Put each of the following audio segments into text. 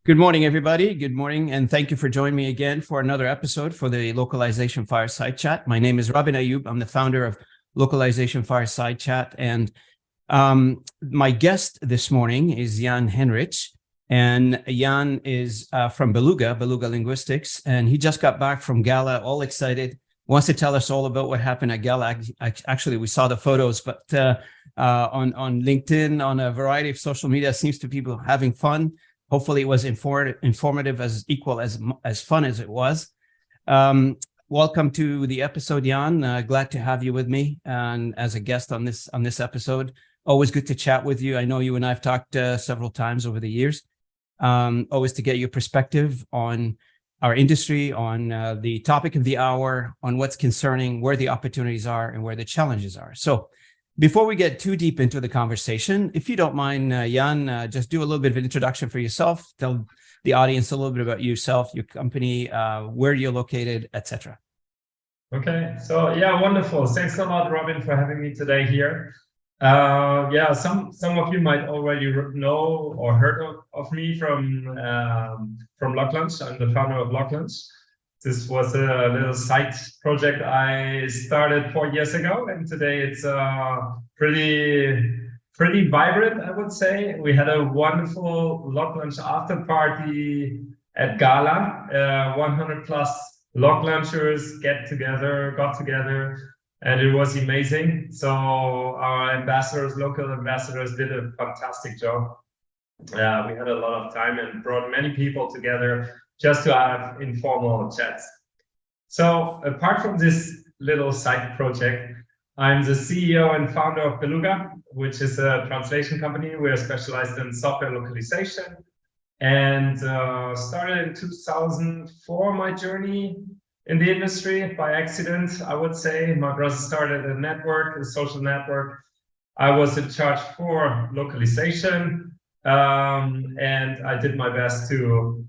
Good morning, everybody. Good morning, and thank you for joining me again for another episode for the Localization Fireside Chat. My name is Robin Ayoub. I'm the founder of Localization Fireside Chat, and my guest this morning is Jan Henrichs, and Jan is from Belugalingistics, and he just got back from Gala, all excited, wants to tell us all about what happened at Gala. Actually, we saw the photos, but on LinkedIn, on a variety of social media, seems to be people having fun. Hopefully it was informative as fun as it was. Welcome to the episode, Jan. Glad to have you with me and as a guest on this episode. Always good to chat with you. I know you and I have talked several times over the years. Always to get your perspective on our industry, on the topic of the hour, on what's concerning, where the opportunities are and where the challenges are. So before we get too deep into the conversation, if you don't mind, Jan, just do a little bit of an introduction for yourself. Tell the audience a little bit about yourself, your company, where you're located, etc. Okay, so yeah, wonderful. Thanks a lot, Robin, for having me today here. Some of you might already know or heard of me from LocLunch. I'm the founder of LocLunch. This was a little side project I started 4 years ago, and today it's pretty vibrant, I would say. We had a wonderful LocLunch after party at Gala. 100 plus LocLunchers got together, and it was amazing. So our local ambassadors, did a fantastic job. We had a lot of time and brought many people together just to have informal chats. So apart from this little side project, I'm the CEO and founder of Beluga, which is a translation company. We're specialized in software localization, and started in 2004 my journey in the industry by accident, I would say. My brother started a social network. I was in charge for localization, and I did my best to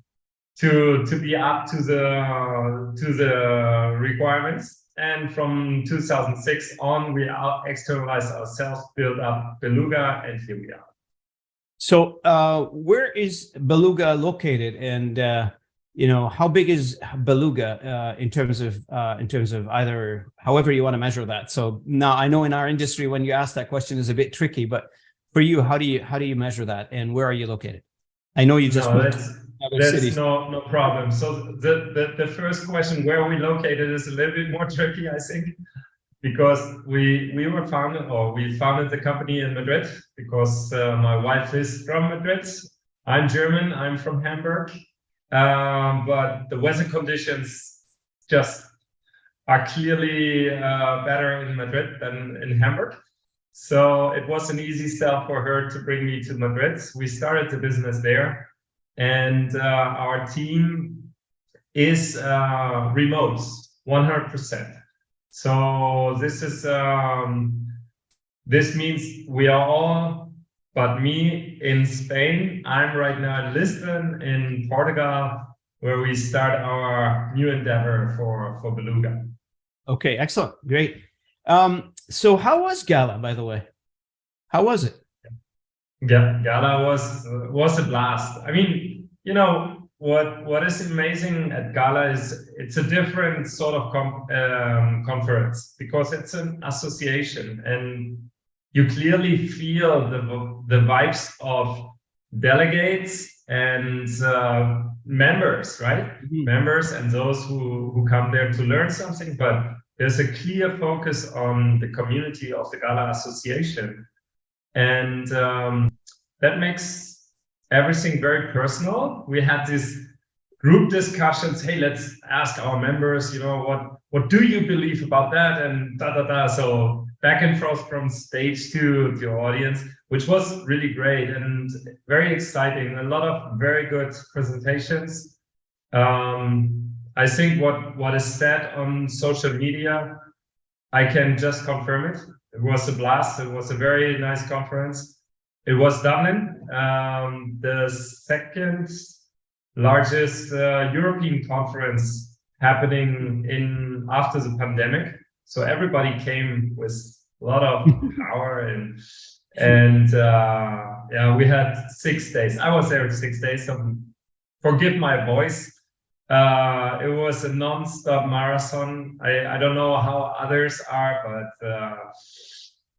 be up to the requirements. And from 2006 on, we externalized ourselves, built up Beluga, and here we are. So where is Beluga located, and how big is Beluga in terms of either however you want to measure that? So now I know in our industry when you ask that question is a bit tricky, but for you, how do you measure that, and where are you located? I know you just that's no problem. So the first question, where are we located, is a little bit more tricky, I think, because we founded the company in Madrid because my wife is from Madrid. I'm German. I'm from Hamburg, but the weather conditions just are clearly better in Madrid than in Hamburg. So it was an easy sell for her to bring me to Madrid. We started the business there. And our team is remote, 100%. So this means we are all, but me, in Spain. I'm right now in Lisbon, in Portugal, where we start our new endeavor for Beluga. Okay, excellent, great. So how was Gala, by the way? How was it? Gala was a blast. I mean, what is amazing at Gala is it's a different sort of conference, because it's an association, and you clearly feel the vibes of delegates and members, right? Mm-hmm. Members and those who come there to learn something, but there's a clear focus on the community of the Gala Association. And that makes everything very personal. We had these group discussions. Hey, let's ask our members, what do you believe about that? And So back and forth from stage to the audience, which was really great and very exciting. A lot of very good presentations. I think what is said on social media, I can just confirm it. It was a blast. It was a very nice conference. It was Dublin, the second largest European conference happening after the pandemic. So everybody came with a lot of power and we had 6 days. I was there 6 days. forgive my voice. It was a non-stop marathon. I don't know how others are, but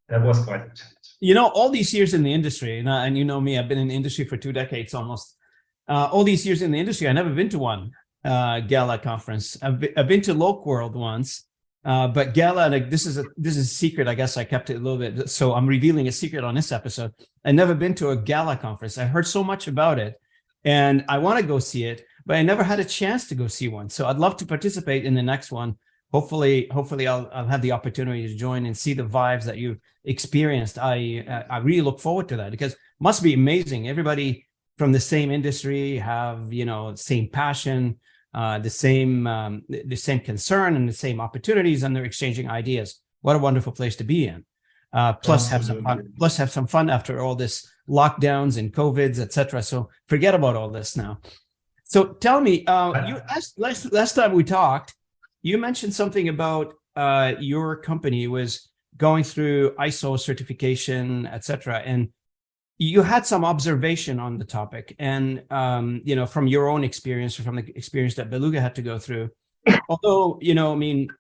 that was quite a challenge. All these years in the industry, and you know me, I've been in the industry for 2 decades almost. All these years in the industry, I've never been to one gala conference. I've been to LocWorld once, but gala, like this is a secret. I guess I kept it a little bit, so I'm revealing a secret on this episode. I've never been to a gala conference. I heard so much about it, and I want to go see it, but I never had a chance to go see one. So I'd love to participate in the next one. Hopefully I'll have the opportunity to join and see the vibes that you experienced. I really look forward to that, because it must be amazing. Everybody from the same industry have, same passion, the same concern and the same opportunities, and they're exchanging ideas. What a wonderful place to be in. Plus have some fun after all this lockdowns and COVIDs, etc. So forget about all this now. So tell me, you asked last time we talked, you mentioned something about your company was going through ISO certification, etc. And you had some observation on the topic, and from your own experience, or from the experience that Beluga had to go through. Although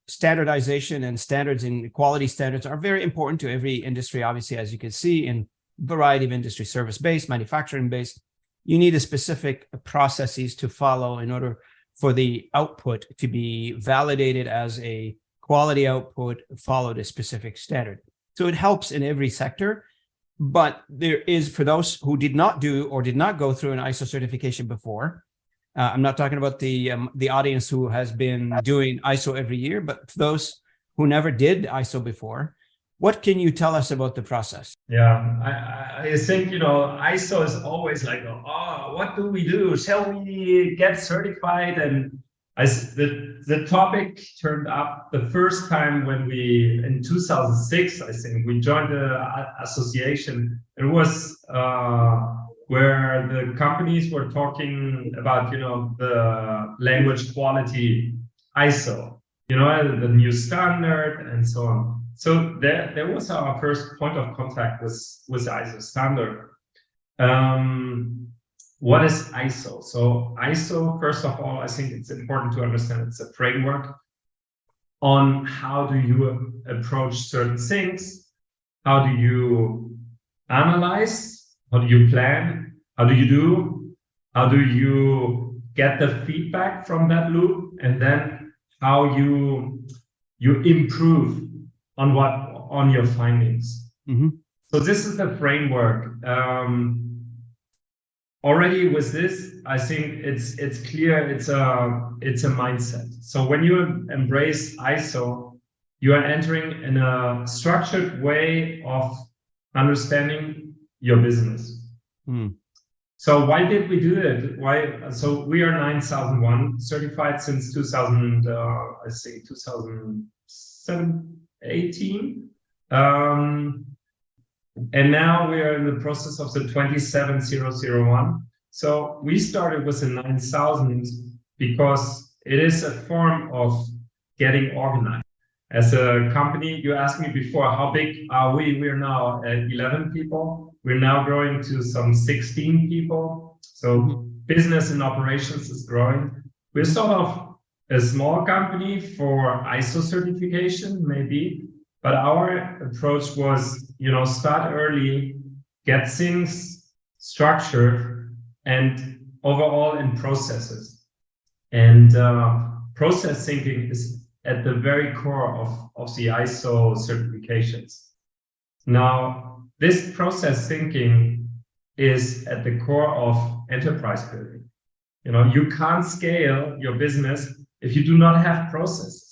standardization and standards and quality standards are very important to every industry, obviously, as you can see, in a variety of industry, service-based, manufacturing-based. You need a specific processes to follow in order for the output to be validated as a quality output, followed a specific standard. So it helps in every sector, but there is, for those who did not do or did not go through an ISO certification before, I'm not talking about the audience who has been doing ISO every year, but for those who never did ISO before, what can you tell us about the process? Yeah, I think, ISO is always like, oh, what do we do? Shall we get certified? And the topic turned up the first time when we, in 2006, I think, we joined the association. It was where the companies were talking about, the language quality ISO, the new standard and so on. So there was our first point of contact with ISO standard. What is ISO? So ISO, first of all, I think it's important to understand it's a framework on how do you approach certain things, how do you analyze, how do you plan, how do you get the feedback from that loop, and then how you improve on your findings. Mm-hmm. So this is the framework. Already with this, I think it's clear it's a mindset. So when you embrace ISO, you are entering in a structured way of understanding your business. Mm. So why did we do it? Why? So we are 9001 certified since 2018. And now we are in the process of the 27001. So we started with the 9000 because it is a form of getting organized. As a company, you asked me before, how big are we? We're now at 11 people. We're now growing to some 16 people. So business and operations is growing. We're sort of a small company for ISO certification, maybe. But our approach was, start early, get things structured, and overall in processes. And process thinking is at the very core of the ISO certifications. Now, this process thinking is at the core of enterprise building. You can't scale your business if you do not have processes.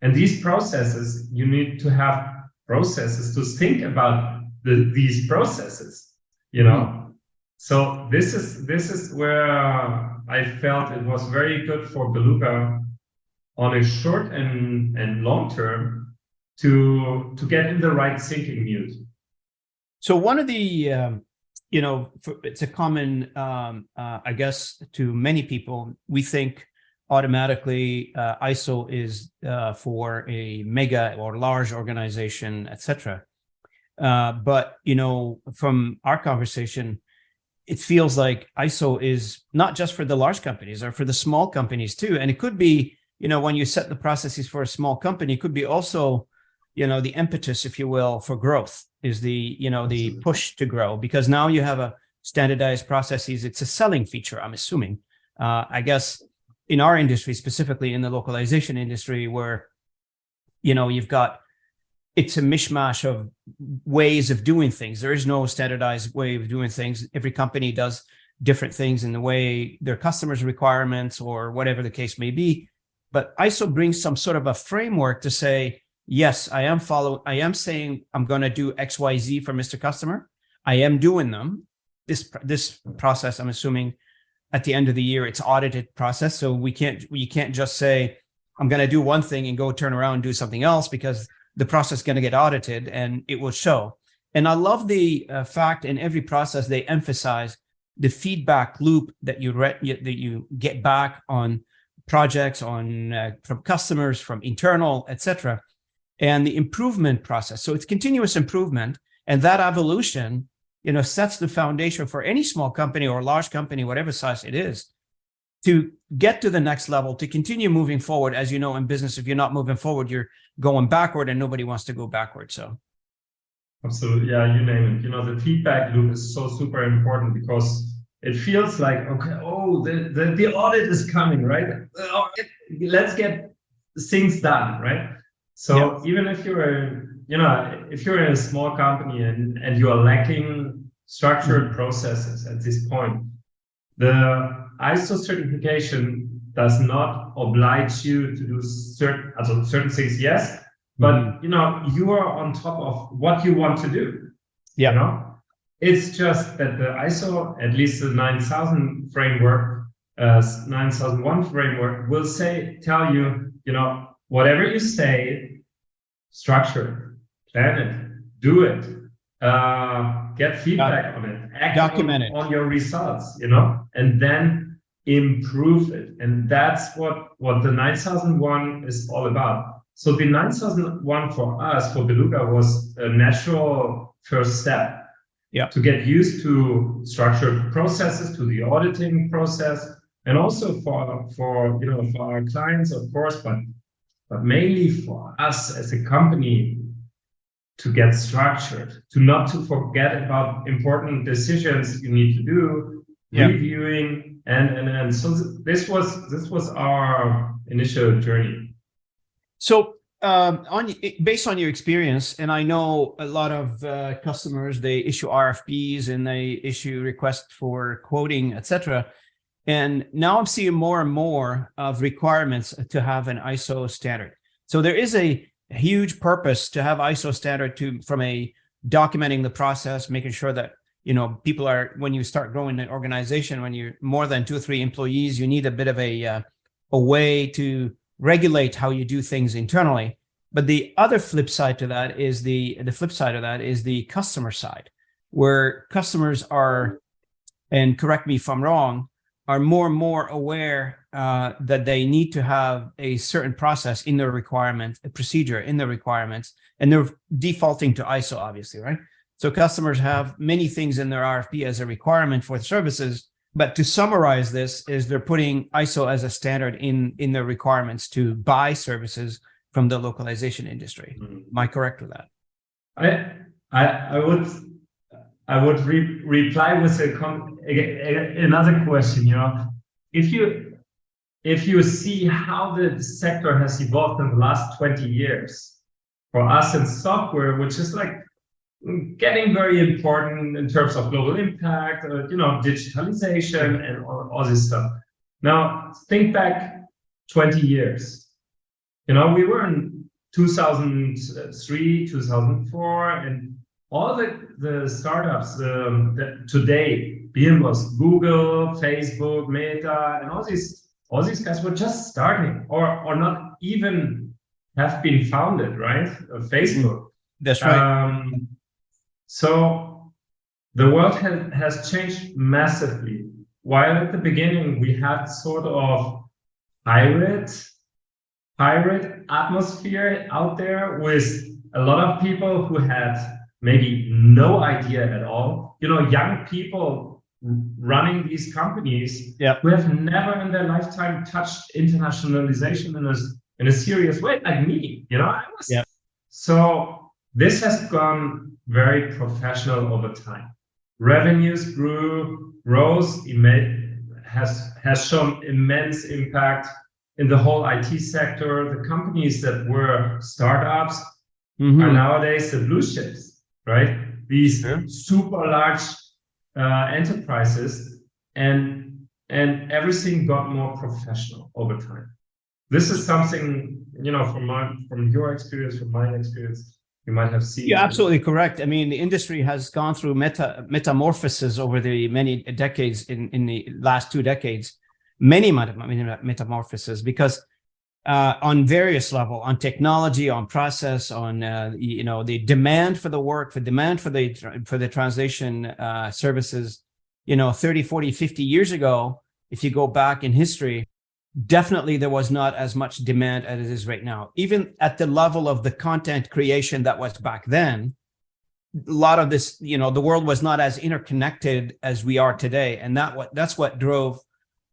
And these processes, you need to have processes to think about these processes, So this is where I felt it was very good for Beluga on a short and long term to get in the right thinking mood. So one of the, it's a common, I guess, to many people, we think automatically ISO is for a mega or large organization, etc. But from our conversation, it feels like ISO is not just for the large companies or for the small companies too. And it could be, when you set the processes for a small company, it could be also, the impetus, if you will, for growth is the push to grow, because now you have a standardized processes. It's a selling feature, I'm assuming. I guess in our industry, specifically in the localization industry, where, you've got, it's a mishmash of ways of doing things. There is no standardized way of doing things. Every company does different things in the way their customers' requirements or whatever the case may be. But ISO brings some sort of a framework to say, yes, I am saying I'm going to do X, Y, Z for Mr. Customer. I am doing them. This process, I'm assuming at the end of the year, it's audited process. So you can't just say, I'm going to do one thing and go turn around and do something else, because the process is going to get audited and it will show. And I love the fact in every process, they emphasize the feedback loop that you get back on projects, from customers, from internal, etc., and the improvement process. So it's continuous improvement, and that evolution, sets the foundation for any small company or large company, whatever size it is, to get to the next level, to continue moving forward. As you know, in business, if you're not moving forward, you're going backward, and nobody wants to go backward. So absolutely, yeah, you name it. The feedback loop is so super important, because it feels like, okay, the audit is coming, right? Let's get things done, right? So even if you're in a small company and you are lacking structured processes at this point, the ISO certification does not oblige you to do certain things, yes, but you are on top of what you want to do. Yeah. It's just that the ISO, at least the 9000 framework, 9001 framework, will tell you, whatever you say, structure it, plan it, do it, get feedback on it, act document it on your results, and then improve it. And that's what the 9001 is all about. So the 9001 for us, for Beluga, was a natural first step. Yeah. To get used to structured processes, to the auditing process, and also for our clients, of course, but mainly for us as a company, to get structured, not to forget about important decisions you need to do, reviewing, and so this was our initial journey. So based on your experience, and I know a lot of customers, they issue RFPs and they issue requests for quoting, etc. And now I'm seeing more and more of requirements to have an ISO standard. So there is a huge purpose to have ISO standard from a documenting the process, making sure that people are, when you start growing an organization, when you're more than 2 or 3 employees, you need a bit of a way to regulate how you do things internally. But the other flip side to that is the customer side, where customers are, and correct me if I'm wrong, are more and more aware that they need to have a certain process in their requirements, a procedure in their requirements, and they're defaulting to ISO, obviously, right? So customers have many things in their RFP as a requirement for the services. But to summarize this, is they're putting ISO as a standard in their requirements to buy services from the localization industry. Am I correct with that? I would reply with another question. If you see how the sector has evolved in the last 20 years, for us in software, which is like getting very important in terms of global impact, digitalization and all this stuff. Now, think back 20 years. We were in 2003, 2004, and all the startups today, be it was Google, Facebook, Meta, and all these guys were just starting or not even have been founded, right? Facebook. That's right. So the world has changed massively. While at the beginning we had sort of pirate atmosphere out there with a lot of people who had maybe no idea at all. Young people running these companies Yeah. who have never in their lifetime touched internationalization in a serious way, like me, I was. Yeah. So this has gone very professional over time. Revenues rose, has shown immense impact in the whole IT sector. The companies that were startups are nowadays the blue chips, right? These super large enterprises, and everything got more professional over time. This is something, from your experience, from my experience, you might have seen. You're absolutely correct. I mean, the industry has gone through metamorphosis over the many decades, in the last 2 decades, many metamorphoses, because on various levels, on technology, on process, on the demand for the work, the demand for the translation services, 30, 40, 50 years ago, if you go back in history, definitely there was not as much demand as it is right now. Even at the level of the content creation that was back then, a lot of this, the world was not as interconnected as we are today, and that's what drove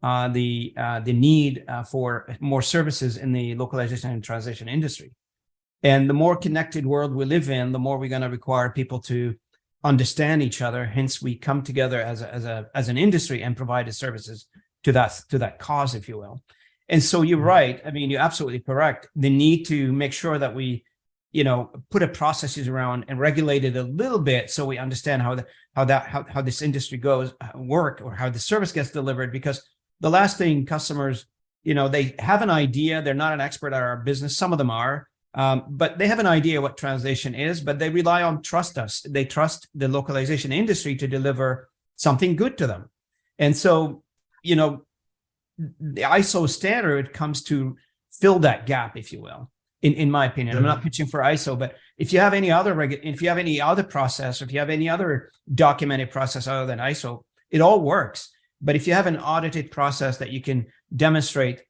the need for more services in the localization and translation industry. And the more connected world we live in, the more we're going to require people to understand each other. Hence, we come together as an industry and provide the services to that cause, if you will. And so you're right. I mean, you're absolutely correct. The need to make sure that we, put a processes around and regulate it a little bit, so we understand how this industry work, or how the service gets delivered. Because the last thing customers, they have an idea. They're not an expert at our business. Some of them are, but they have an idea what translation is, but they rely on trust us. They trust the localization industry to deliver something good to them. And so, the ISO standard comes to fill that gap, if you will, in my opinion. I'm not pitching for ISO, but if you have any other process, or if you have any other documented process other than ISO, it all works. But if you have an audited process that you can demonstrate,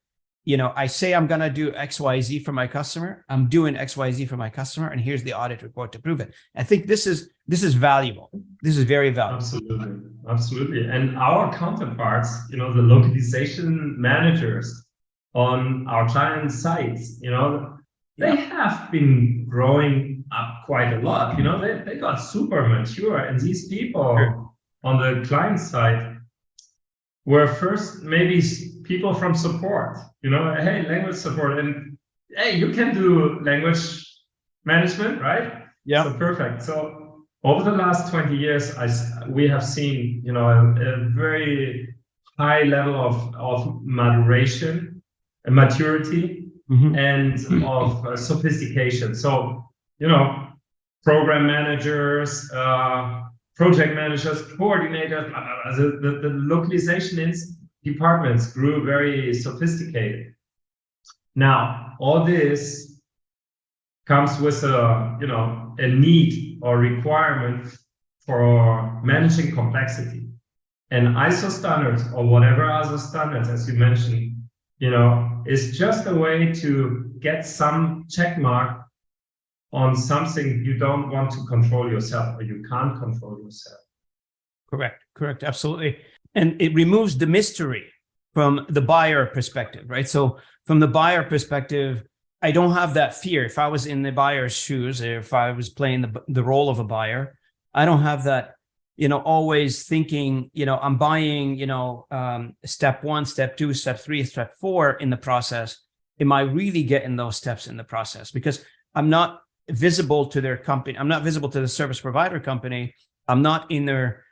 I say I'm going to do XYZ for my customer, I'm doing XYZ for my customer, and here's the audit report to prove it. I think this is valuable. This is very valuable. Absolutely. And our counterparts, the localization managers on our client sites, they have been growing up quite a lot. They got super mature, and these people on the client side were first maybe people from support, hey, language support, and hey, you can do language management, right? Yeah. So perfect. So over the last 20 years, we have seen, a very high level of maturity, and of sophistication. So, program managers, project managers, coordinators, the localization departments grew very sophisticated. Now, all this comes with a need or requirement for managing complexity. And ISO standards, or whatever other standards, as you mentioned, is just a way to get some check mark on something you don't want to control yourself, or you can't control yourself. Correct, absolutely. And it removes the mystery from the buyer perspective, right? So from the buyer perspective, I don't have that fear. If I was in the buyer's shoes, or if I was playing the role of a buyer, I don't have that, always thinking, I'm buying, step 1, step 2, step 3, step 4 in the process. Am I really getting those steps in the process? Because I'm not visible to their company. I'm not visible to the service provider company. I'm not in their,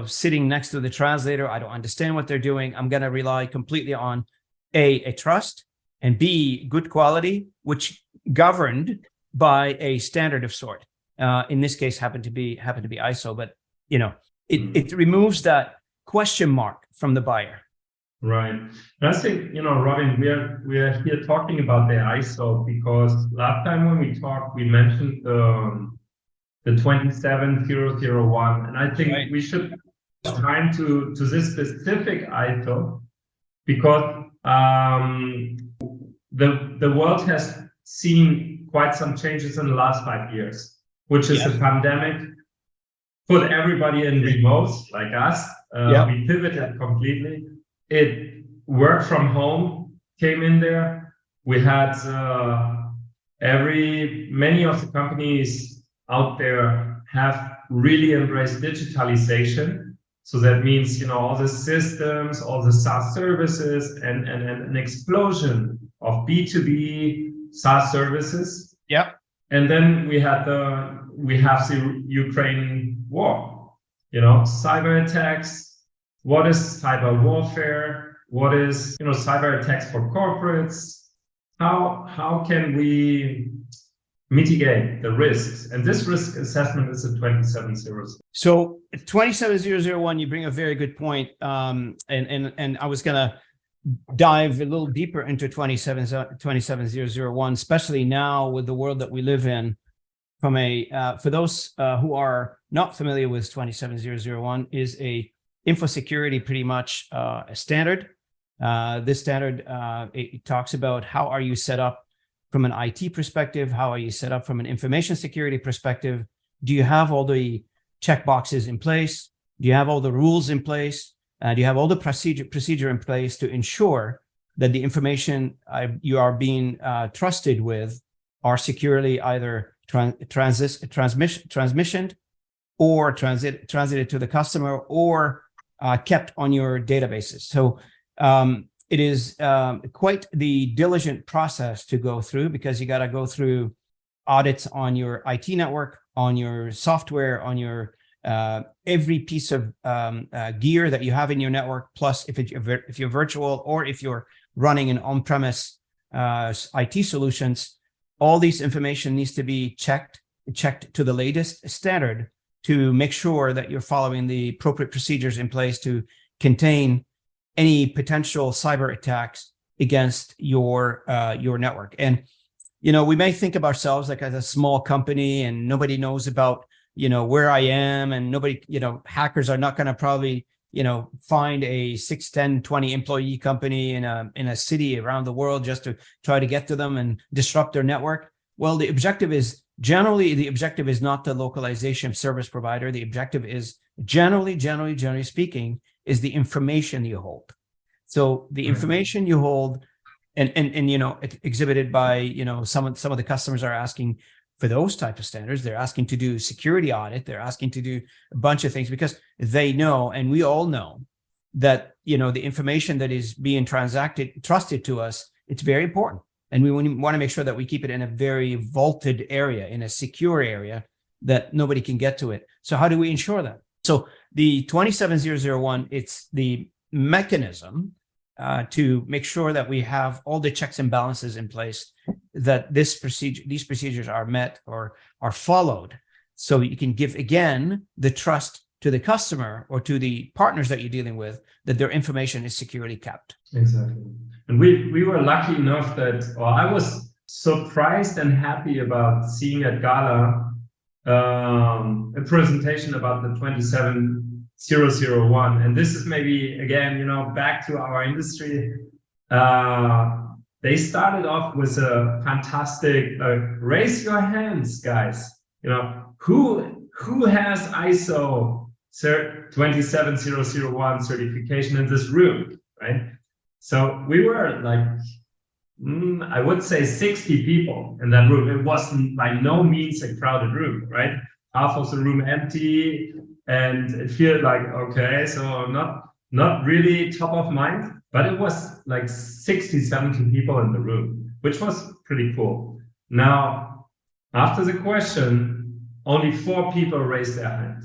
sitting next to the translator. I don't understand what they're doing. I'm going to rely completely on a trust, and B, good quality, which governed by a standard of sort. In this case, happened to be ISO, but it removes that question mark from the buyer. Right. And I think, Robin, we are here talking about the ISO because last time when we talked, we mentioned the 27001, and I think we should time to this specific ISO because the world has seen quite some changes in the last 5 years, which is the pandemic put everybody in remote like us. We pivoted completely. It work from home came in there. We had many of the companies out there have really embraced digitalization. So that means, all the systems, all the SaaS services, and an explosion of B2B SaaS services. Yep. And then we have the Ukraine war, cyber attacks. What is cyber warfare? What is, cyber attacks for corporates? How can we mitigate the risks? And this risk assessment is a 27001. So 27001, you bring a very good point. And I was going to dive a little deeper into 27001, especially now with the world that we live in. From for those who are not familiar with 27001, is a info security pretty much a standard. This standard, it talks about how are you set up from an IT perspective, how are you set up from an information security perspective. Do you have all the checkboxes in place? Do you have all the rules in place? Do you have all the procedure in place to ensure that the information you are being trusted with are securely either transmissioned or transited to the customer or kept on your databases? So it is quite the diligent process to go through, because you got to go through audits on your IT network, on your software, on your every piece of gear that you have in your network. Plus, if you're virtual or if you're running an on-premise IT solutions, all these information needs to be checked to the latest standard to make sure that you're following the appropriate procedures in place to contain any potential cyber attacks against your network. And we may think of ourselves like as a small company, and nobody knows about where I am, and nobody, hackers are not going to probably find a 6, 10, 20 employee company in a city around the world just to try to get to them and disrupt their network. Well, the objective is not the localization service provider. The objective is generally speaking, is the information you hold. So the information you hold, and exhibited by some of the customers are asking for those type of standards. They're asking to do security audit. They're asking to do a bunch of things because they know, and we all know, that the information that is being trusted to us, it's very important, and we want to make sure that we keep it in a very vaulted area, in a secure area that nobody can get to it. So how do we ensure that? So the 27001, it's the mechanism to make sure that we have all the checks and balances in place, that these procedures are met or are followed, so you can give again the trust to the customer or to the partners that you're dealing with that their information is securely kept. Exactly. And we were lucky enough I was surprised and happy about seeing at Gala a presentation about the 27001. And this is maybe, again, back to our industry. They started off with a fantastic, raise your hands, guys. Who has ISO 27001 certification in this room, right? So we were like, I would say 60 people in that room. It wasn't by no means a crowded room, right? Half of the room empty, and it felt like, okay, so not really top of mind, but it was like 60, 70 people in the room, which was pretty cool. Now, after the question, only 4 people raised their hand.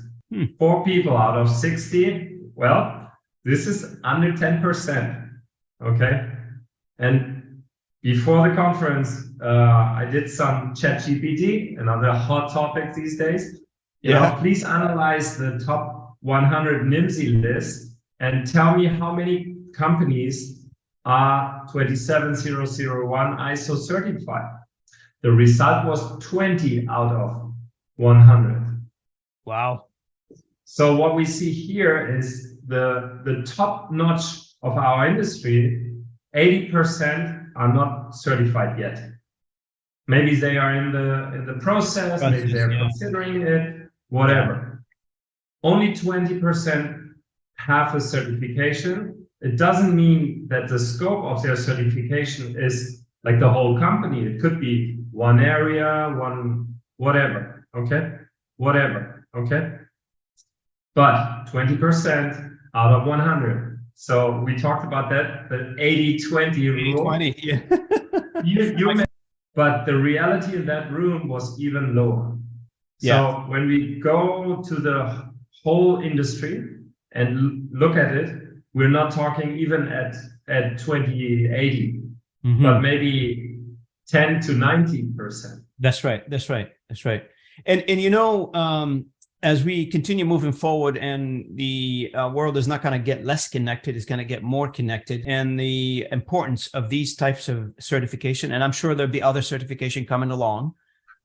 4 people out of 60. Well, this is under 10%. Okay. And before the conference, I did some ChatGPT, another hot topic these days. Please analyze the top 100 NIMSY list and tell me how many companies are 27001 ISO certified. The result was 20 out of 100. Wow. So what we see here is the top notch of our industry. 80% are not certified yet. Maybe they are in the process, maybe they're considering it, whatever. Only 20% have a certification, it doesn't mean that the scope of their certification is like the whole company. It could be one area, one whatever, okay? Whatever, okay? But 20% out of 100. So we talked about that, the 80-20 rule. 80-20, yeah. But the reality in that room was even lower. Yeah. So when we go to the whole industry and look at it, we're not talking even at 20-80, but maybe 10 to 90%. That's right. That's right. That's right. And as we continue moving forward, and the world is not going to get less connected, it's going to get more connected, and the importance of these types of certification, and I'm sure there'll be other certification coming along,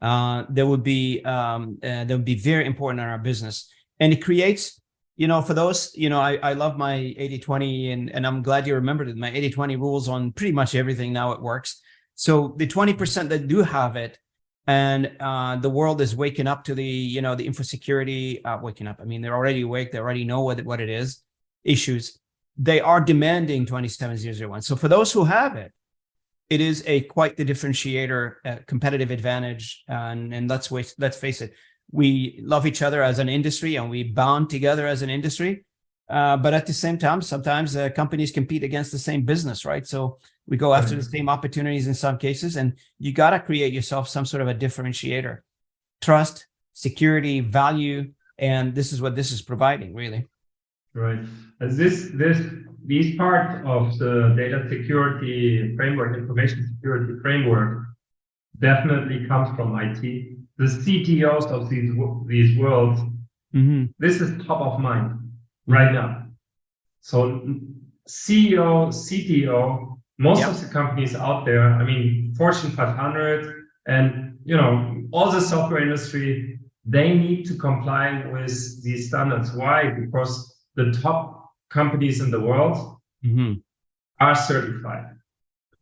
that would be very important in our business. And it creates, for those, I love my 80-20, and I'm glad you remembered it. My 80-20 rules on pretty much everything now, it works. So the 20% that do have it, and the world is waking up to the info security, waking up. I mean, they're already awake. They already know what it is, issues. They are demanding 27001. So for those who have it, it is quite the differentiator, competitive advantage. And let's face it, we love each other as an industry, and we bond together as an industry. But at the same time, sometimes companies compete against the same business, right? So we go after the same opportunities in some cases, and you got to create yourself some sort of a differentiator, trust, security, value, and this is what this is providing, really. Right. As these part of the data security framework, information security framework, definitely comes from IT. The CTOs of these worlds, this is top of mind right now. So CEO, CTO, most of the companies out there, I mean, Fortune 500 and, all the software industry, they need to comply with these standards. Why? Because the top companies in the world are certified.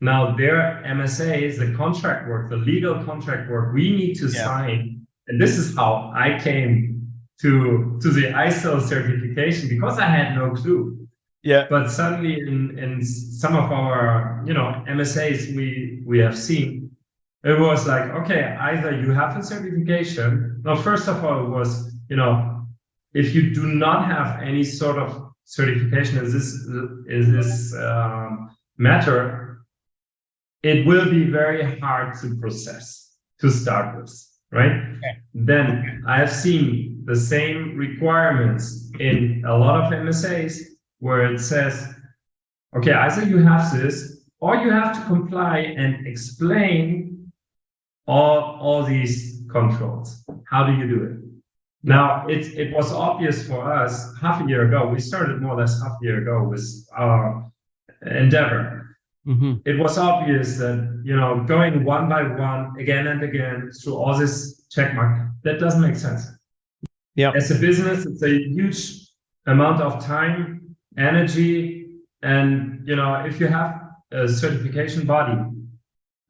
Now, their MSAs, the contract work, the legal contract work, we need to sign. And this is how I came to the ISO certification, because I had no clue. Yeah. But suddenly in some of our, MSAs we have seen, it was like, okay, either you have a certification. Now, first of all, it was, if you do not have any sort of certification in this matter, it will be very hard to process, to start with, right? Okay. Then I have seen the same requirements in a lot of MSAs where it says, okay, either you have this, or you have to comply and explain all these controls. How do you do it? Now, it was obvious for us half a year ago. We started more or less half a year ago with our endeavor. It was obvious that, going one by one, again and again, through all this checkmark, that doesn't make sense. Yeah. As a business, it's a huge amount of time, energy, and, if you have a certification body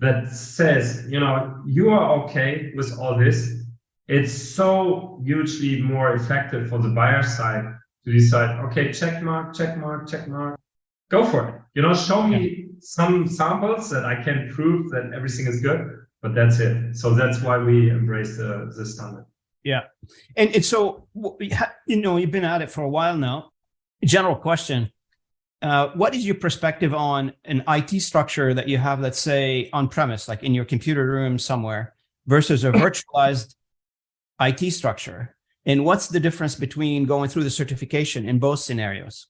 that says, you are okay with all this, it's so hugely more effective for the buyer side to decide, okay, check mark, go for it. Show me some samples that I can prove that everything is good, but that's it. So that's why we embrace the standard. Yeah. And so, you've been at it for a while now. General question. What is your perspective on an IT structure that you have, let's say, on premise, like in your computer room somewhere, versus a virtualized IT structure? And what's the difference between going through the certification in both scenarios?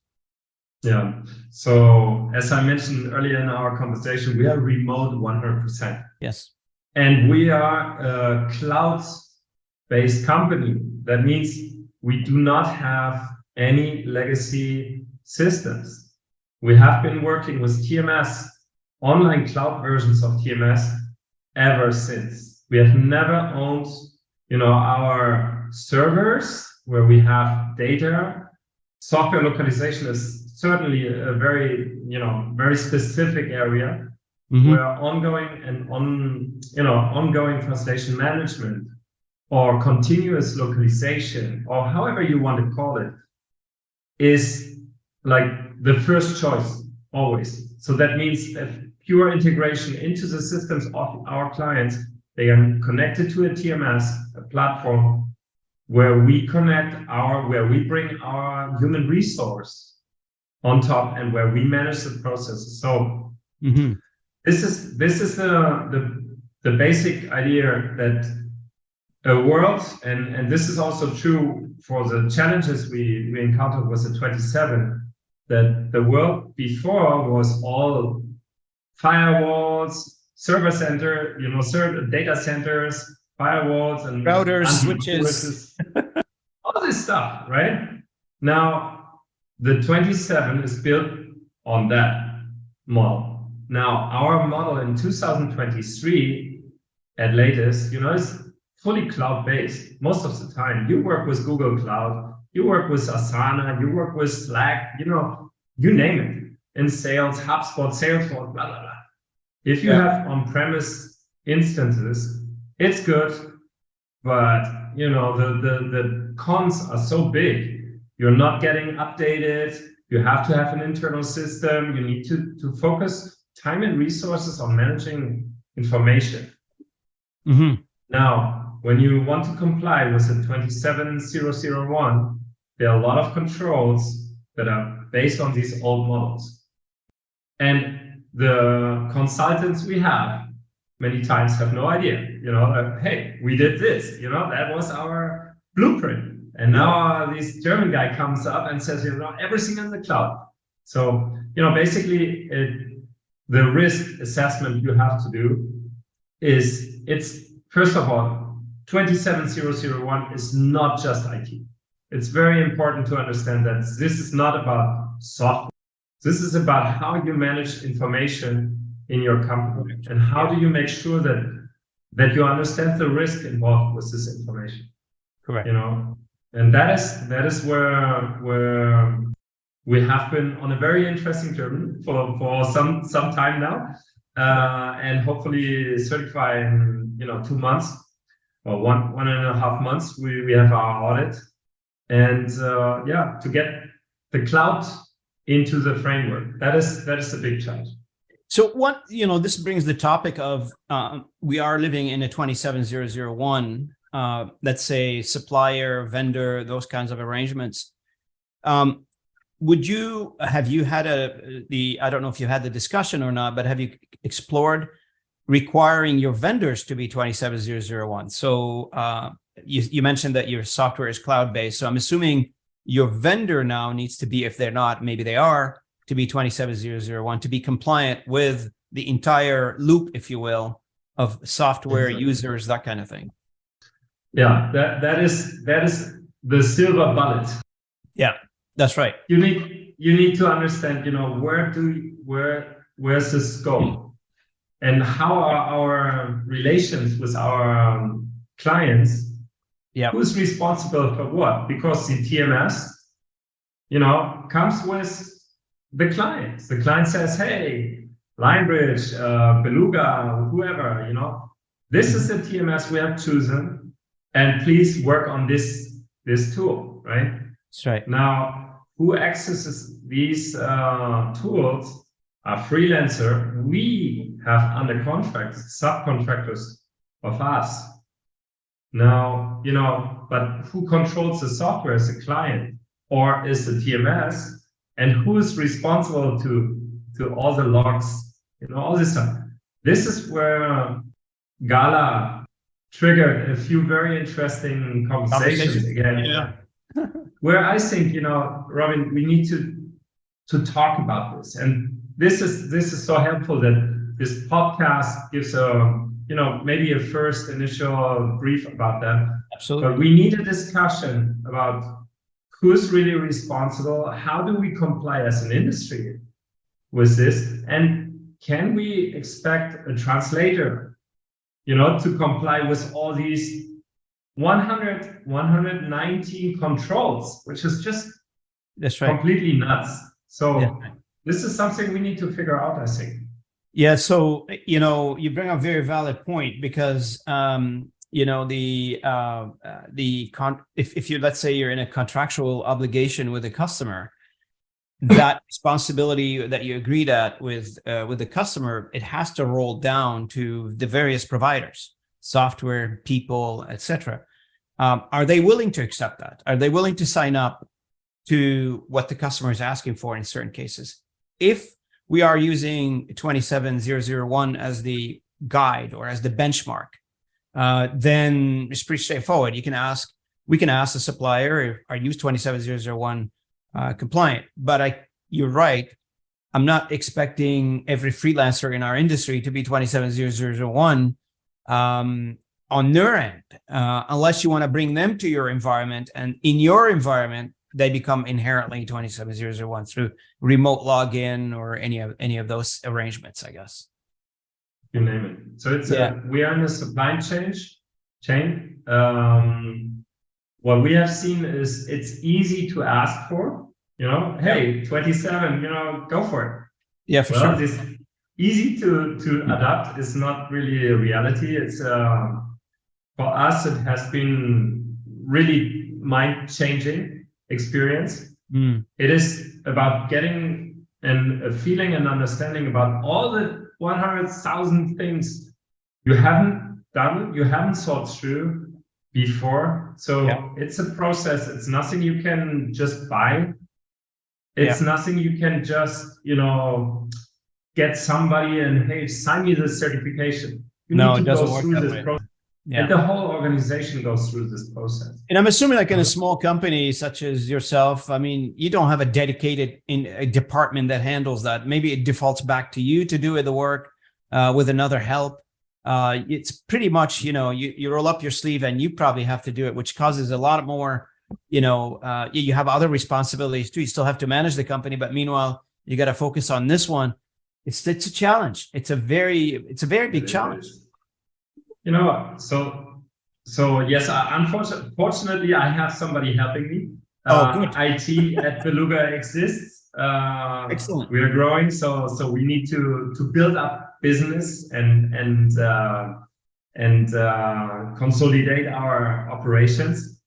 Yeah. So as I mentioned earlier in our conversation, we are remote 100%. Yes. And we are a cloud-based company. That means we do not have any legacy systems. We have been working with TMS, online cloud versions of TMS, ever since. We have never owned, our servers where we have data. Software localization is certainly a very, very specific area where ongoing translation management or continuous localization, or however you want to call it, is like the first choice always. So that means that pure integration into the systems of our clients. They are connected to a TMS, a platform where we where we bring our human resource on top and where we manage the processes. So this is the basic idea that a world, and this is also true for the challenges we encountered with the 27, that the world before was all firewalls, server center, data centers, firewalls and routers, switches, all this stuff, right? Now, the 27 is built on that model. Now, our model in 2023 at latest, is fully cloud-based most of the time. You work with Google Cloud, you work with Asana, you work with Slack, you name it. In sales, HubSpot, Salesforce, blah, blah, blah. If you have on-premise instances, it's good, but the cons are so big. You're not getting updated. You have to have an internal system. You need to focus time and resources on managing information. Now, when you want to comply with the 27001, there are a lot of controls that are based on these old models. And the consultants we have many times have no idea, hey, we did this, that was our blueprint. And now this German guy comes up and says, everything in the cloud. So, basically the risk assessment you have to do is, it's first of all, 27001 is not just IT. It's very important to understand that this is not about software. This is about how you manage information in your company and how do you make sure that you understand the risk involved with this information. Correct. And that is where we have been on a very interesting journey for some time now, and hopefully certify in 2 months or one and a half months. We have our audit, and to get the cloud into the framework. That is the big challenge. So what, this brings the topic of, we are living in a 27001, let's say supplier, vendor, those kinds of arrangements. Have you had I don't know if you had the discussion or not, but have you explored requiring your vendors to be 27001? So you mentioned that your software is cloud-based. So I'm assuming your vendor now needs to be, if they're not, maybe they are, to be 27001 to be compliant with the entire loop, if you will, of software users, that kind of thing. Yeah, that is the silver bullet. Yeah, that's right. You need to understand, where's the scope and how are our relations with our clients. Yeah. Who's responsible for what? Because the TMS, comes with the client. The client says, hey, Linebridge, Beluga, whoever, this is the TMS we have chosen, and please work on this tool, right? That's right. Now, who accesses these tools are freelancer. We have under contract subcontractors of us. Now, but who controls the software is the client or is the TMS, and who is responsible to all the logs, all this stuff. This is where Gala triggered a few very interesting conversations again. Yeah. Where I think, Robin, we need to talk about this. And this is so helpful that this podcast gives maybe a first initial brief about that. Absolutely. But we need a discussion about who's really responsible, how do we comply as an industry with this, and can we expect a translator, to comply with all these 190 controls, which is just completely nuts. So this is something we need to figure out, I think. Yeah. So, you bring up a very valid point because, if you, let's say you're in a contractual obligation with a customer, that responsibility that you agreed at with the customer, it has to roll down to the various providers, software, people, etc. Are they willing to accept that? Are they willing to sign up to what the customer is asking for in certain cases? If we are using 27001 as the guide or as the benchmark, then it's pretty straightforward. We can ask the supplier, are you 27001 compliant? But you're right. I'm not expecting every freelancer in our industry to be 27001 on their end, unless you want to bring them to your environment, and in your environment, they become inherently 27001 through remote login or any of those arrangements, I guess. You name it. So it's we are in a supply chain. What we have seen is it's easy to ask for, hey, 27, go for it. Yeah, for sure. This easy to adapt is not really a reality. It's for us, it has been really mind-changing experience. It is about getting a feeling and understanding about all the 100,000 things you haven't done, you haven't thought through before. So it's a process. It's nothing you can just buy. It's nothing you can just, get somebody and, hey, sign me the certification. You need to go through this process. Yeah. And the whole organization goes through this process. And I'm assuming, like in a small company such as yourself, I mean, you don't have a dedicated a department that handles that. Maybe it defaults back to you to do the work with another help. It's pretty much, you roll up your sleeve and you probably have to do it, which causes a lot more, you have other responsibilities too. You still have to manage the company, but meanwhile, you got to focus on this one. It's a challenge. It's a very big challenge. So yes, unfortunately, I have somebody helping me. Good. IT at Beluga exists. Excellent. We are growing, so we need to build up business and consolidate our operations.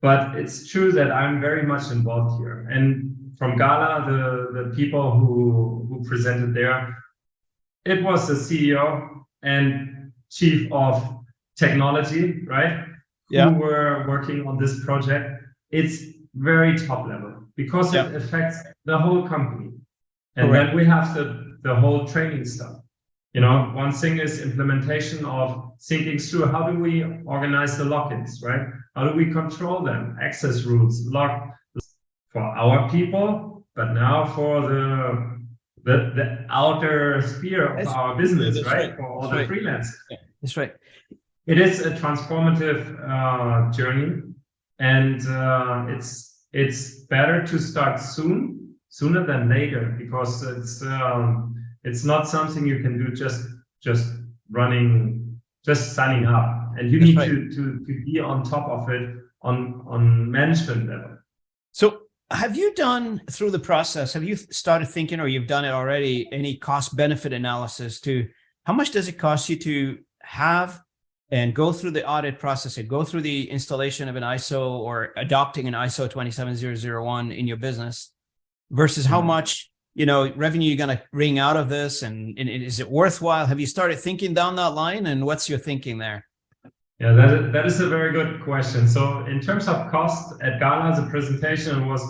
But it's true that I'm very much involved here. And from Gala, the people who presented there, it was the CEO and Chief of Technology, right? Yeah. Who were working on this project. It's very top level because it affects the whole company. And then we have the whole training stuff. One thing is implementation of thinking through how do we organize the logins, right? How do we control them? Access rules, log for our people, but now for the outer sphere of our business, right? For all the freelancers. Yeah, that's right. It is a transformative journey, and it's better to start sooner than later, because it's not something you can do just signing up, and you need to be on top of it on management level. So have you done through the process, have you started thinking, or you've done it already, any cost benefit analysis to how much does it cost you to have and go through the audit process and go through the installation of an ISO or adopting an ISO 27001 in your business versus how much, revenue you're going to wring out of this, and is it worthwhile? Have you started thinking down that line, and what's your thinking there? Yeah, that is a very good question. So in terms of cost, at Gala, the presentation was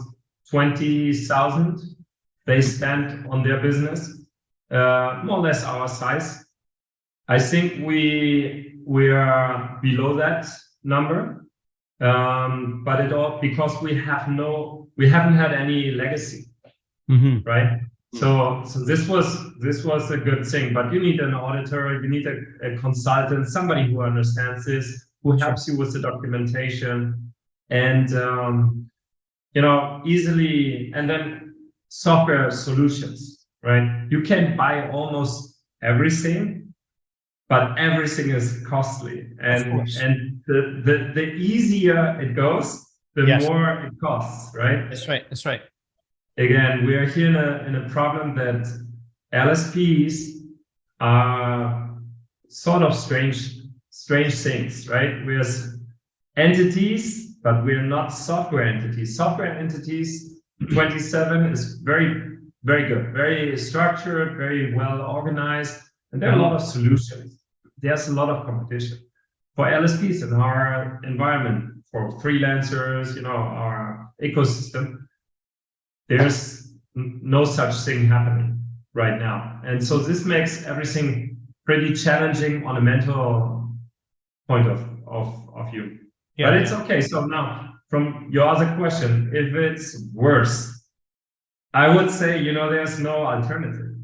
20,000 they spent on their business, more or less our size. I think we are below that number, but it all because we haven't had any legacy, right? So this was a good thing, but you need an auditor, you need a consultant, somebody who understands this, who helps you with the documentation, and easily, and then software solutions, right? You can buy almost everything, but everything is costly, and the easier it goes, the more it costs, right? That's right. Again, we are here in a problem that LSPs are sort of strange things, right? We're entities, but we're not software entities. Software entities 27 is very, very good, very structured, very well organized, and there are a lot of solutions. There's a lot of competition for LSPs in our environment, for freelancers, our ecosystem. There's no such thing happening right now. And so this makes everything pretty challenging on a mental point of view. Yeah. But it's okay. So now, from your other question, if it's worse, I would say, there's no alternative.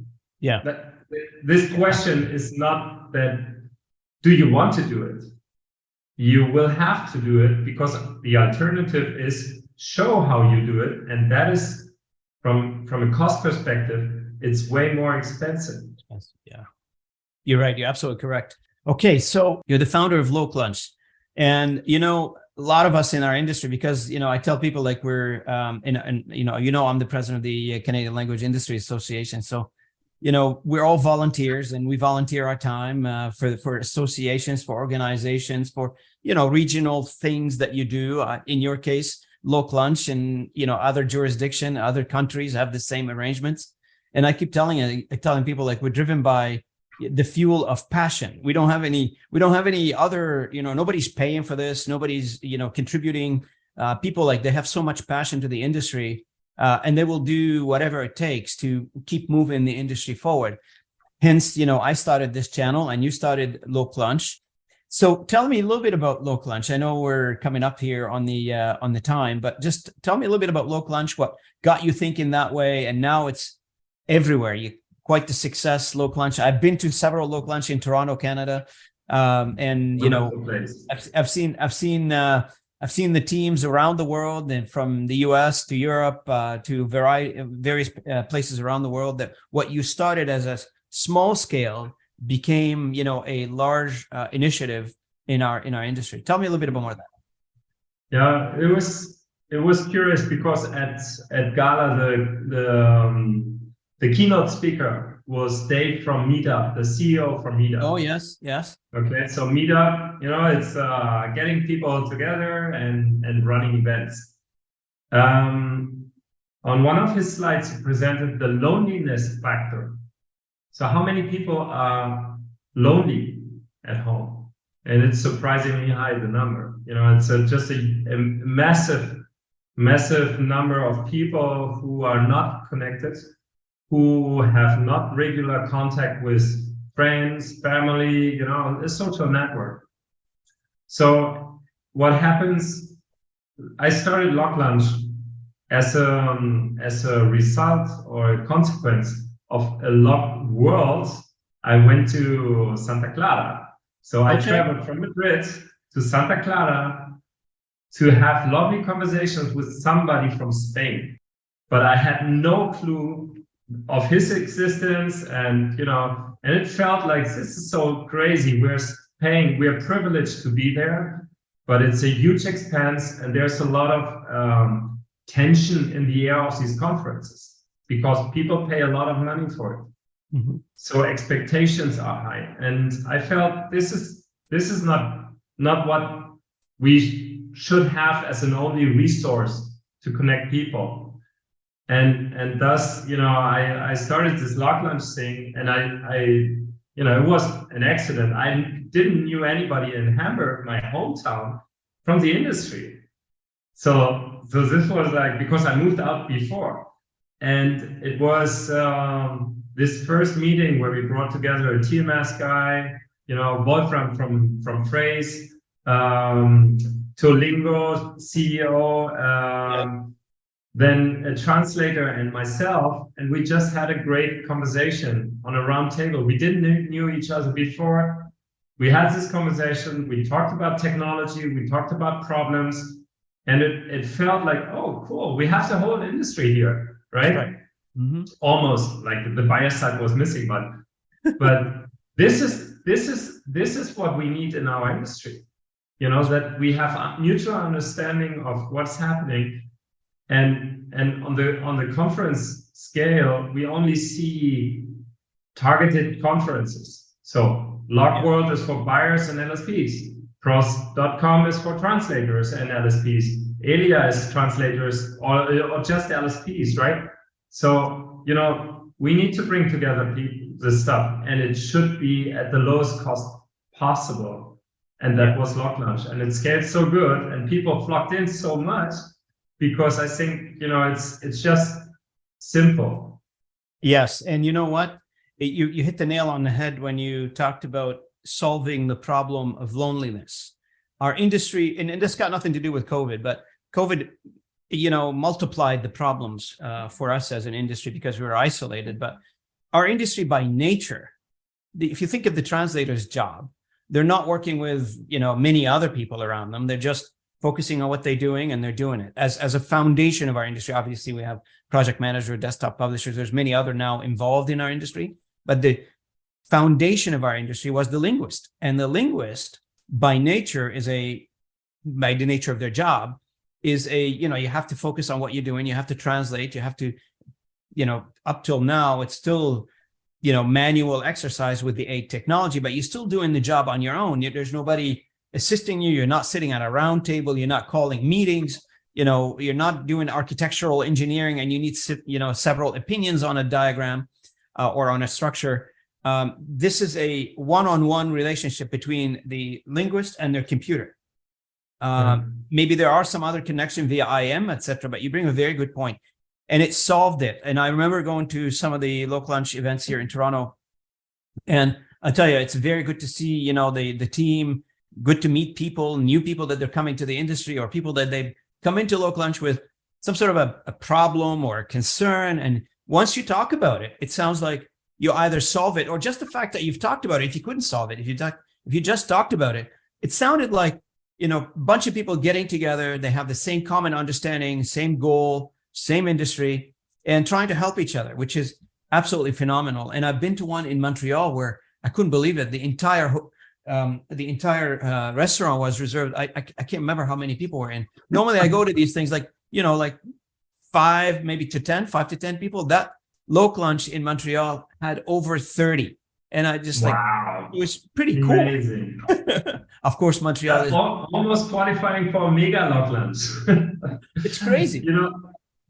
Yeah. This question is not that, do you want to do it? You will have to do it, because the alternative is show how you do it. And that is, from a cost perspective, it's way more expensive. Yeah, you're right. You're absolutely correct. Okay, so you're the founder of LocLunch, and a lot of us in our industry, because I tell people like we're I'm the president of the Canadian Language Industry Association, so we're all volunteers, and we volunteer our time for associations, for organizations, for regional things that you do. In your case, LocLunch, and other jurisdiction, other countries have the same arrangements. And I keep telling people, like, we're driven by the fuel of passion. We don't have any other, nobody's paying for this. Nobody's, contributing. People, like, they have so much passion to the industry, and they will do whatever it takes to keep moving the industry forward. Hence, I started this channel and you started LocLunch. So tell me a little bit about LocLunch. I know we're coming up here on the time, but just tell me a little bit about LocLunch, what got you thinking that way, and now it's everywhere. Quite the success, LocLunch. I've been to several LocLunch in Toronto, Canada, and I've seen the teams around the world, and from the US to Europe to various places around the world. That what you started as a small scale became, a large initiative in our industry. Tell me a little bit more of that. Yeah, it was curious, because at Gala the keynote speaker was Dave from Meetup, the CEO from Meetup. Oh, yes. Okay, so Meetup, it's getting people together and running events. On one of his slides, he presented the loneliness factor. So how many people are lonely at home? And it's surprisingly high, the number. It's just a massive number of people who are not connected, who have not regular contact with friends, family, a social network. So what happens, I started LocLunch as a result or a consequence of a Lock World. I went to Santa Clara. So I traveled from Madrid to Santa Clara to have lovely conversations with somebody from Spain. But I had no clue of his existence, and it felt like, this is so crazy. We're privileged to be there, but it's a huge expense, and there's a lot of tension in the air of these conferences, because people pay a lot of money for it. Mm-hmm. So expectations are high, and I felt this is not what we should have as an only resource to connect people. And thus, I started this LocLunch thing, and it was an accident. I didn't knew anybody in Hamburg, my hometown, from the industry. So this was like, because I moved out before, and it was this first meeting where we brought together a TMS guy, Wolfram from Phrase, Tolingo, CEO, then a translator and myself, and we just had a great conversation on a round table. We didn't knew each other before. We had this conversation, we talked about technology, we talked about problems, and it felt like, oh, cool, we have the whole industry here, right? Mm-hmm. Almost like the buyer side was missing, but this is what we need in our industry. That we have a mutual understanding of what's happening. And on the conference scale, we only see targeted conferences. So LocWorld is for buyers and LSPs. Pros.com is for translators and LSPs. alias translators, or just LSPs, right? So, you know, we need to bring together this stuff, and it should be at the lowest cost possible. And that was LocLunch, and it scaled so good, and people flocked in so much because I think, you know, it's just simple. Yes, and you know what? You hit the nail on the head when you talked about solving the problem of loneliness. Our industry, and this got nothing to do with COVID, but COVID, you know, multiplied the problems for us as an industry because we were isolated. But our industry by nature, if you think of the translator's job, they're not working with, you know, many other people around them. They're just focusing on what they're doing, and they're doing it as a foundation of our industry. Obviously, we have project manager, desktop publishers. There's many other now involved in our industry, but the foundation of our industry was the linguist. And the linguist, by nature, by the nature of their job, is you know, you have to focus on what you're doing. You have to translate. You have to, you know, up till now, it's still, you know, manual exercise with the aid technology, but you're still doing the job on your own. There's nobody assisting you. You're not sitting at a round table. You're not calling meetings. You know, you're not doing architectural engineering, and you need, you know, several opinions on a diagram or on a structure. This is a one-on-one relationship between the linguist and their computer. Maybe there are some other connection via IM, etc., but you bring a very good point, and it solved it. And I remember going to some of the LocLunch events here in Toronto, and I tell you, it's very good to see, you know, the team. Good to meet people, new people that they're coming to the industry, or people that they've come into LocLunch with some sort of a problem or a concern. And once you talk about it, it sounds like you either solve it, or just the fact that you've talked about it. If you couldn't solve it, if you just talked about it, it sounded like, you know, a bunch of people getting together. They have the same common understanding, same goal, same industry, and trying to help each other, which is absolutely phenomenal. And I've been to one in Montreal where I couldn't believe it. The entire restaurant was reserved. I can't remember how many people were in. Normally I go to these things like, you know, like 5 to 10 people. That LocLunch in Montreal had over 30. And I just wow. It was pretty cool. Amazing. Of course, Montreal is almost qualifying for a mega LocLunch. It's crazy. You know,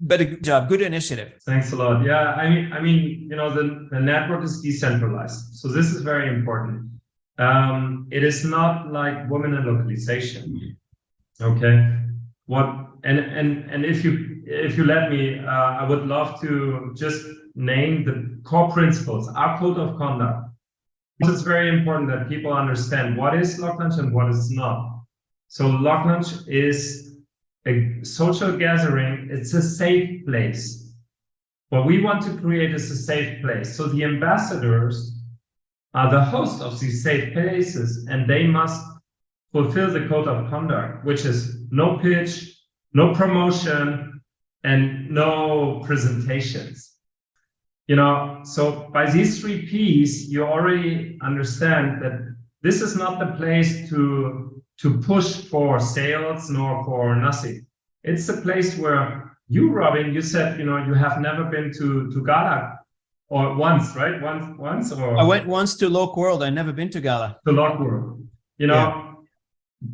but a good job, good initiative. Thanks a lot. Yeah, I mean, you know, the network is decentralized. So this is very important. It is not like women in localization. Okay. And if you let me, I would love to just name the core principles, our code of conduct. It's very important that people understand what is LocLunch and what is not. So LocLunch is a social gathering. It's a safe place. What we want to create is a safe place. So the ambassadors are the host of these safe places, and they must fulfill the code of conduct, which is no pitch, no promotion, and no presentations. You know, so by these 3 Ps, you already understand that this is not the place to push for sales nor for nothing. It's a place where you, Robin, you said, you know, you have never been to Gala, or once, right? Once or? I went once to LocWorld. I've never been to Gala. To LocWorld. You know,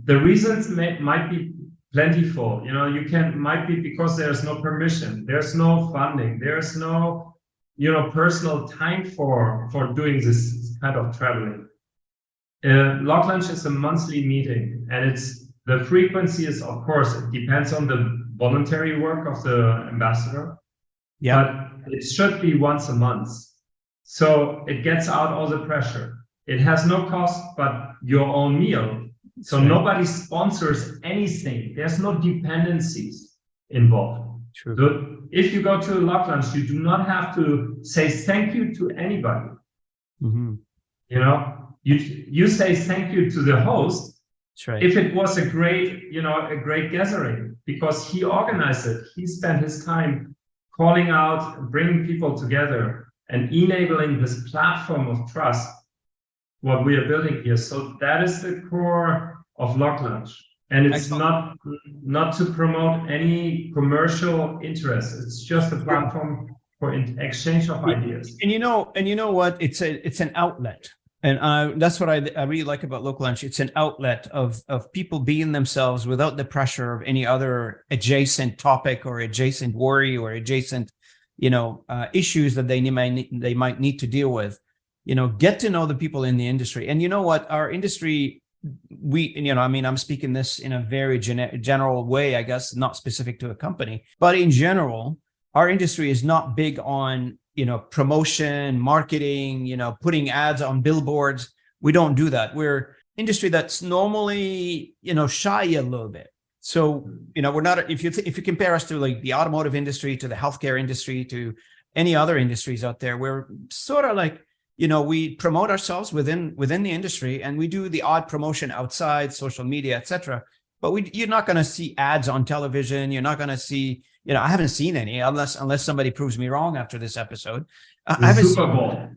the reasons might be plentiful. You know, might be because there's no permission, there's no funding, there's no, you know, personal time for doing this kind of traveling. LocLunch is a monthly meeting, and the frequency is, of course, it depends on the voluntary work of the ambassador. Yeah. But it should be once a month. So it gets out all the pressure. It has no cost but your own meal. So nobody sponsors anything. There's no dependencies involved. True. So if you go to LocLunch, you do not have to say thank you to anybody. Mm-hmm. You know, you say thank you to the host. That's right. If it was a great gathering, because he organized it, he spent his time calling out, bringing people together, and enabling this platform of trust, what we are building here. So that is the core of LocLunch. And it's not to promote any commercial interest. It's just a platform for exchange of ideas. And you know what? It's an outlet. And that's what I really like about LocLunch. It's an outlet of people being themselves without the pressure of any other adjacent topic or adjacent worry or adjacent, issues that they might need to deal with. Get to know the people in the industry. And you know what? Our industry, I'm speaking this in a very general way, I guess, not specific to a company, but in general, our industry is not big on promotion, marketing, putting ads on billboards. We don't do that. We're industry that's normally, shy a little bit. So, we're not, if you compare us to like the automotive industry, to the healthcare industry, to any other industries out there, we're sort of like, we promote ourselves within the industry, and we do the odd promotion outside, social media, etc. But you're not going to see ads on television. You're not going to see, I haven't seen any unless somebody proves me wrong after this episode. Super Bowl.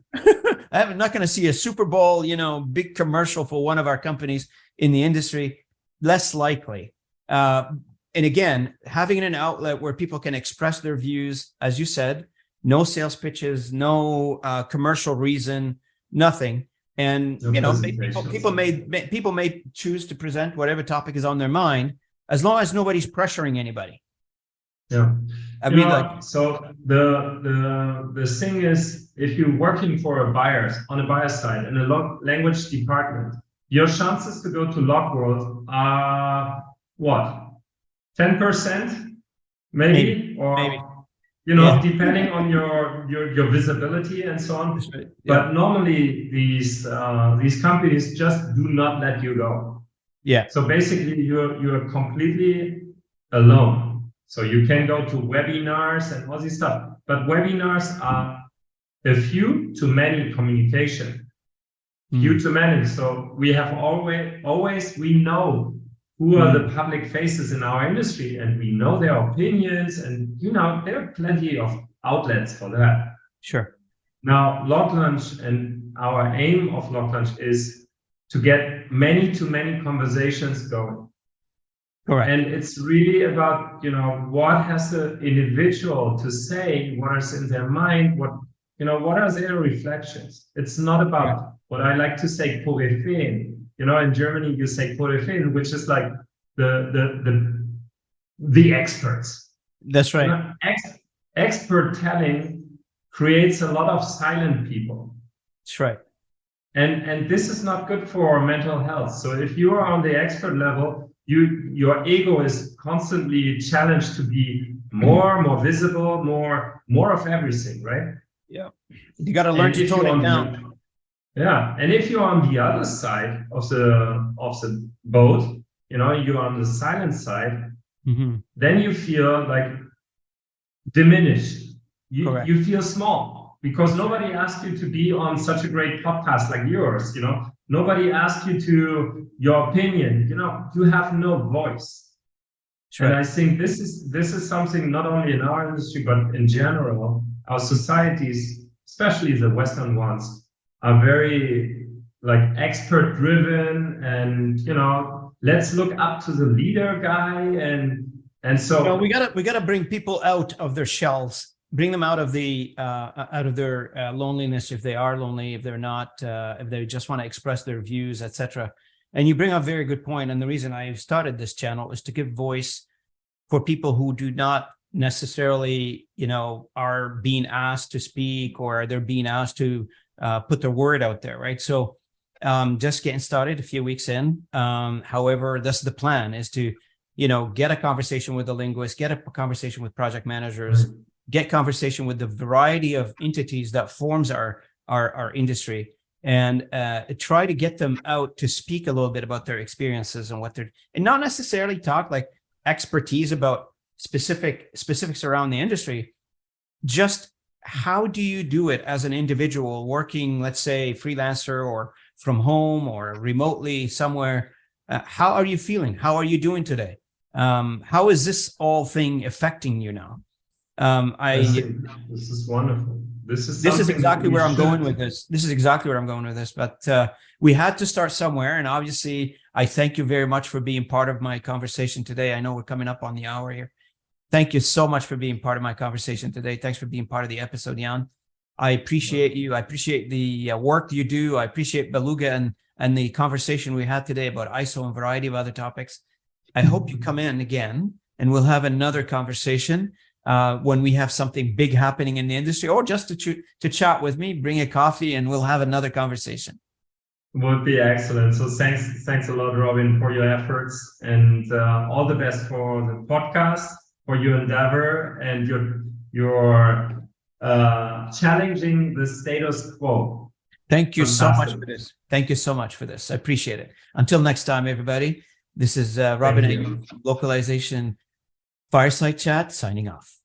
I'm not going to see a Super Bowl, big commercial for one of our companies in the industry. Less likely. And again, having an outlet where people can express their views, as you said, no sales pitches, no commercial reason, nothing. And people may choose to present whatever topic is on their mind, as long as nobody's pressuring anybody. Yeah. So the thing is, if you're working for on a buyer side in a language department, your chances to go to LocWorld are what? 10%, maybe? Maybe. Depending on your visibility and so on. Right. But normally these companies just do not let you go. Yeah. So basically you're completely alone. So you can go to webinars and all this stuff, but webinars are a few to many communication. Few to many. So we have always we know who are the public faces in our industry, and we know their opinions, and there are plenty of outlets for that. Sure. Now, LocLunch, and our aim of LocLunch is to get many conversations going. Correct. And it's really about, what has the individual to say, what is in their mind, what are their reflections. It's not about what I like to say, Koryphäen. In Germany, you say Koryphäen, which is like the experts. That's right. Expert telling creates a lot of silent people. That's right. And this is not good for mental health. So if you are on the expert level, your ego is constantly challenged to be more visible, more of everything, right? Yeah. You got to learn to tone it down. Yeah, and if you're on the other side of the boat, you're on the silent side, then you feel like diminished. You feel small because nobody asked you to be on such a great podcast like yours. Nobody asked you to your opinion. You have no voice. Sure. And I think this is something not only in our industry but in general, our societies, especially the Western ones, are very like expert driven, and let's look up to the leader guy, and so we gotta bring people out of their shells, bring them out of their loneliness, if they are lonely, if they're not, if they just want to express their views, etc. And you bring up a very good point. And the reason I started this channel is to give voice for people who do not necessarily, are being asked to speak, or they're being asked to put their word out there, right? So just getting started a few weeks in. However, that's the plan, is to, get a conversation with the linguist, get a conversation with project managers, get conversation with the variety of entities that forms our industry, and try to get them out to speak a little bit about their experiences and and not necessarily talk like expertise about specifics around the industry. Just how do you do it as an individual working, let's say, freelancer or from home or remotely somewhere? How are you feeling? How are you doing today? How is this all thing affecting you now? This is wonderful. This is exactly where I'm going with this. This is exactly where I'm going with this. But we had to start somewhere. And obviously, I thank you very much for being part of my conversation today. I know we're coming up on the hour here. Thank you so much for being part of my conversation today. Thanks for being part of the episode, Jan. I appreciate you. I appreciate the work you do. I appreciate Beluga and the conversation we had today about ISO and a variety of other topics. I hope you come in again and we'll have another conversation when we have something big happening in the industry, or just to chat with me, bring a coffee and we'll have another conversation. Would be excellent. So thanks a lot, Robin, for your efforts, and all the best for the podcast, for your endeavor, and your challenging the status quo. Thank you so much for this. Thank you so much for this. I appreciate it. Until next time, everybody. This is Robin Ayub, Localization Fireside Chat, signing off.